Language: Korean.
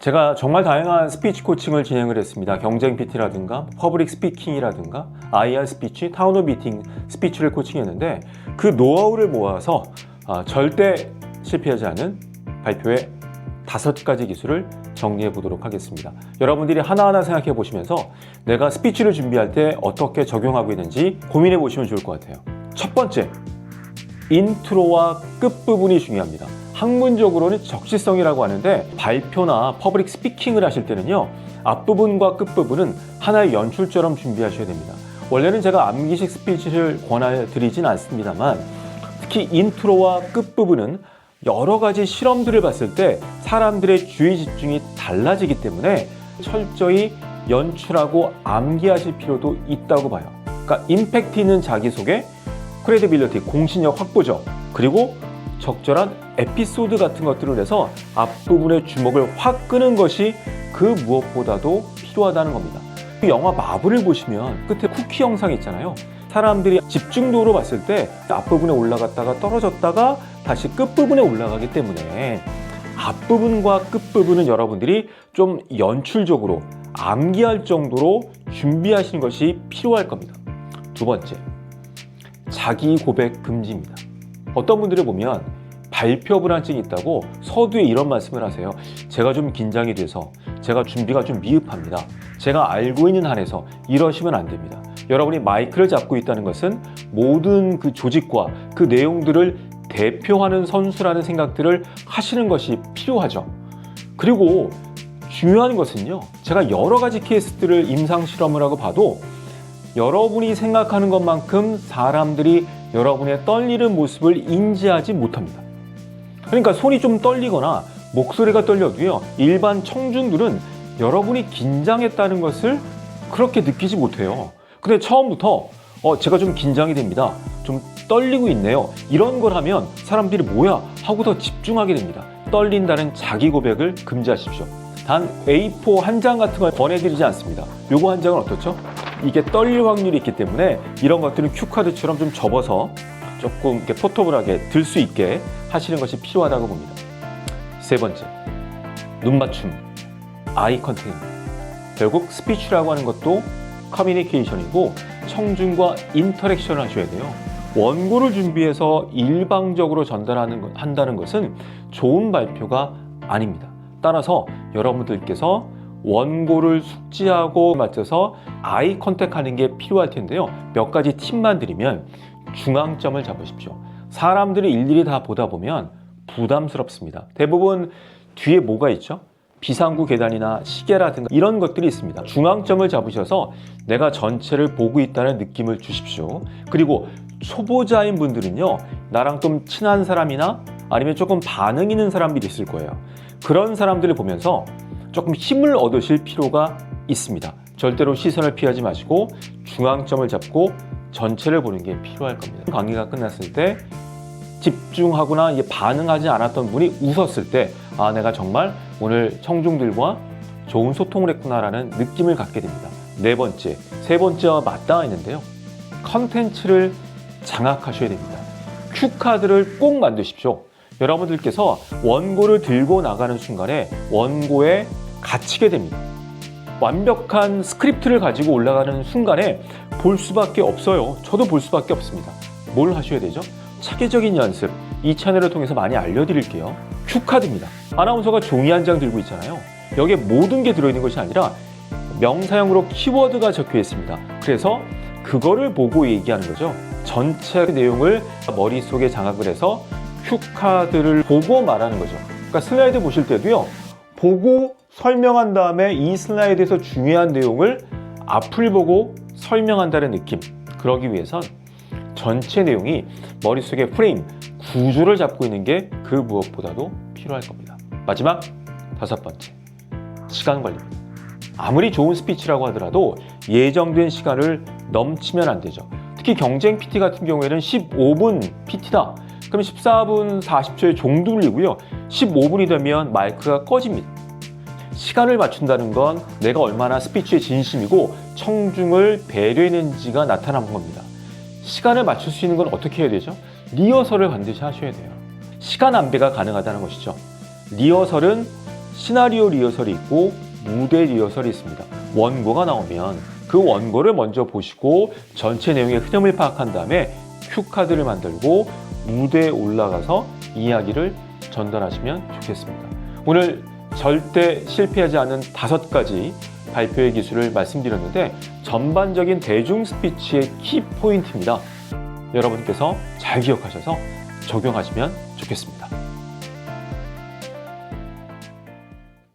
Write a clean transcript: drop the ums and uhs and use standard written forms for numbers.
제가 정말 다양한 스피치 코칭을 진행을 했습니다. 경쟁 PT라든가 퍼블릭 스피킹이라든가 IR 스피치, 타운홀 미팅 스피치를 코칭했는데 그 노하우를 모아서 절대 실패하지 않은 발표의 5가지 기술을 정리해 보도록 하겠습니다. 여러분들이 하나하나 생각해 보시면서 내가 스피치를 준비할 때 어떻게 적용하고 있는지 고민해 보시면 좋을 것 같아요. 첫 번째, 인트로와 끝부분이 중요합니다. 학문적으로는 적시성이라고 하는데 발표나 퍼블릭 스피킹을 하실 때는요, 앞부분과 끝부분은 하나의 연출처럼 준비하셔야 됩니다. 원래는 제가 암기식 스피치를 권해드리진 않습니다만 특히 인트로와 끝부분은 여러 가지 실험들을 봤을 때 사람들의 주의 집중이 달라지기 때문에 철저히 연출하고 암기하실 필요도 있다고 봐요. 그러니까 임팩트 있는 자기소개, 크레디빌리티, 공신력 확보죠. 그리고 적절한 에피소드 같은 것들을 해서 앞부분의 주목을 확 끄는 것이 그 무엇보다도 필요하다는 겁니다. 영화 마블을 보시면 끝에 쿠키 영상 있잖아요. 사람들이 집중도로 봤을 때 앞부분에 올라갔다가 떨어졌다가 다시 끝부분에 올라가기 때문에 앞부분과 끝부분은 여러분들이 좀 연출적으로 암기할 정도로 준비하시는 것이 필요할 겁니다. 두 번째, 자기 고백 금지입니다. 어떤 분들을 보면 발표 불안증이 있다고 서두에 이런 말씀을 하세요. 제가 좀 긴장이 돼서, 제가 준비가 좀 미흡합니다. 제가 알고 있는 한에서 이러시면 안 됩니다. 여러분이 마이크를 잡고 있다는 것은 모든 그 조직과 그 내용들을 대표하는 선수라는 생각들을 하시는 것이 필요하죠. 그리고 중요한 것은요, 제가 여러 가지 케이스들을 임상 실험을 하고 봐도 여러분이 생각하는 것만큼 사람들이 여러분의 떨리는 모습을 인지하지 못합니다. 그러니까 손이 좀 떨리거나 목소리가 떨려도요, 일반 청중들은 여러분이 긴장했다는 것을 그렇게 느끼지 못해요. 근데 처음부터 제가 좀 긴장이 됩니다, 좀 떨리고 있네요, 이런 걸 하면 사람들이 뭐야 하고 더 집중하게 됩니다. 떨린다는 자기 고백을 금지하십시오. 단 A4 한 장 같은 걸 권해드리지 않습니다. 요거 한 장은 어떻죠? 이게 떨릴 확률이 있기 때문에 이런 것들은 큐카드처럼 좀 접어서 조금 이렇게 포터블하게 들 수 있게 하시는 것이 필요하다고 봅니다. 세 번째, 눈 맞춤, 아이 컨택입니다. 결국 스피치라고 하는 것도 커뮤니케이션이고 청중과 인터랙션을 하셔야 돼요. 원고를 준비해서 일방적으로 한다는 것은 좋은 발표가 아닙니다. 따라서 여러분들께서 원고를 숙지하고 맞춰서 아이 컨택하는 게 필요할 텐데요. 몇 가지 팁만 드리면 중앙점을 잡으십시오. 사람들이 일일이 다 보다 보면 부담스럽습니다. 대부분 뒤에 뭐가 있죠? 비상구 계단이나 시계라든가 이런 것들이 있습니다. 중앙점을 잡으셔서 내가 전체를 보고 있다는 느낌을 주십시오. 그리고 초보자인 분들은요, 나랑 좀 친한 사람이나 아니면 조금 반응 있는 사람들이 있을 거예요. 그런 사람들을 보면서 조금 힘을 얻으실 필요가 있습니다. 절대로 시선을 피하지 마시고 중앙점을 잡고 전체를 보는 게 필요할 겁니다. 강의가 끝났을 때 집중하거나 반응하지 않았던 분이 웃었을 때 내가 정말 오늘 청중들과 좋은 소통을 했구나라는 느낌을 갖게 됩니다. 세 번째와 맞닿아 있는데요, 컨텐츠를 장악하셔야 됩니다. 큐카드를 꼭 만드십시오. 여러분들께서 원고를 들고 나가는 순간에 원고에 갇히게 됩니다. 완벽한 스크립트를 가지고 올라가는 순간에 볼 수밖에 없어요. 저도 볼 수밖에 없습니다. 뭘 하셔야 되죠? 체계적인 연습, 이 채널을 통해서 많이 알려드릴게요. 큐카드입니다. 아나운서가 종이 한 장 들고 있잖아요. 여기에 모든 게 들어있는 것이 아니라 명사형으로 키워드가 적혀 있습니다. 그래서 그거를 보고 얘기하는 거죠. 전체 내용을 머릿속에 장악을 해서 큐카드를 보고 말하는 거죠. 그러니까 슬라이드 보실 때도요, 보고 설명한 다음에 이 슬라이드에서 중요한 내용을 앞을 보고 설명한다는 느낌. 그러기 위해선 전체 내용이 머릿속에 프레임, 구조를 잡고 있는 게 그 무엇보다도 필요할 겁니다. 마지막 5번째, 시간 관리입니다. 아무리 좋은 스피치라고 하더라도 예정된 시간을 넘치면 안 되죠. 특히 경쟁 PT 같은 경우에는 15분 PT다. 그럼 14분 40초에 종 돌리고요. 15분이 되면 마이크가 꺼집니다. 시간을 맞춘다는 건 내가 얼마나 스피치에 진심이고 청중을 배려했는지가 나타나는 겁니다. 시간을 맞출 수 있는 건 어떻게 해야 되죠? 리허설을 반드시 하셔야 돼요. 시간 안배가 가능하다는 것이죠. 리허설은 시나리오 리허설이 있고 무대 리허설이 있습니다. 원고가 나오면 그 원고를 먼저 보시고 전체 내용의 흐름을 파악한 다음에 큐카드를 만들고 무대에 올라가서 이야기를 전달하시면 좋겠습니다. 오늘 절대 실패하지 않은 5가지 발표의 기술을 말씀드렸는데 전반적인 대중 스피치의 키 포인트입니다. 여러분께서 잘 기억하셔서 적용하시면 좋겠습니다.